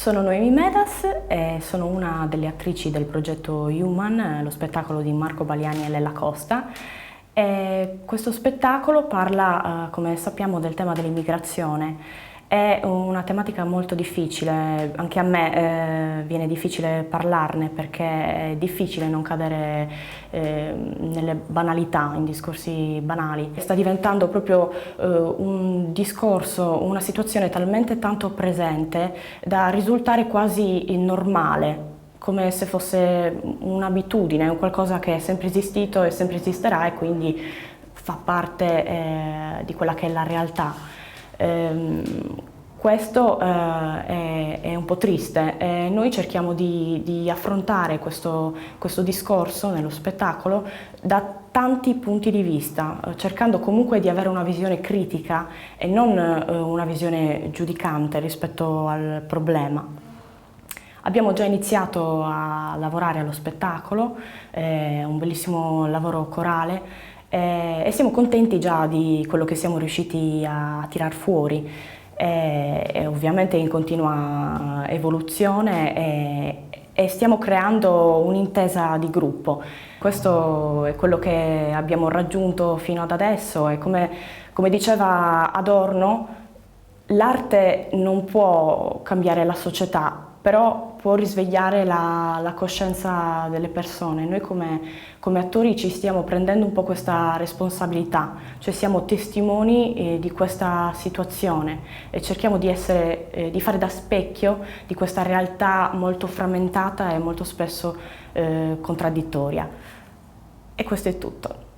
Sono Noemi Medas e sono una delle attrici del progetto Human, lo spettacolo di Marco Baliani e Lella Costa. E questo spettacolo parla, come sappiamo, del tema dell'immigrazione. È una tematica molto difficile, anche a me viene difficile parlarne perché è difficile non cadere nelle banalità, in discorsi banali. Sta diventando proprio un discorso, una situazione talmente tanto presente da risultare quasi normale, come se fosse un'abitudine, un qualcosa che è sempre esistito e sempre esisterà e quindi fa parte di quella che è la realtà. Questo è un po' triste. Noi cerchiamo di affrontare questo discorso nello spettacolo da tanti punti di vista, cercando comunque di avere una visione critica e non una visione giudicante rispetto al problema. Abbiamo già iniziato a lavorare allo spettacolo, è un bellissimo lavoro corale e siamo contenti già di quello che siamo riusciti a tirar fuori. È ovviamente in continua evoluzione e stiamo creando un'intesa di gruppo. Questo è quello che abbiamo raggiunto fino ad adesso e come diceva Adorno, l'arte non può cambiare la società, però può risvegliare la coscienza delle persone. Noi come attori ci stiamo prendendo un po' questa responsabilità, cioè siamo testimoni di questa situazione e cerchiamo di fare da specchio di questa realtà molto frammentata e molto spesso contraddittoria. E questo è tutto.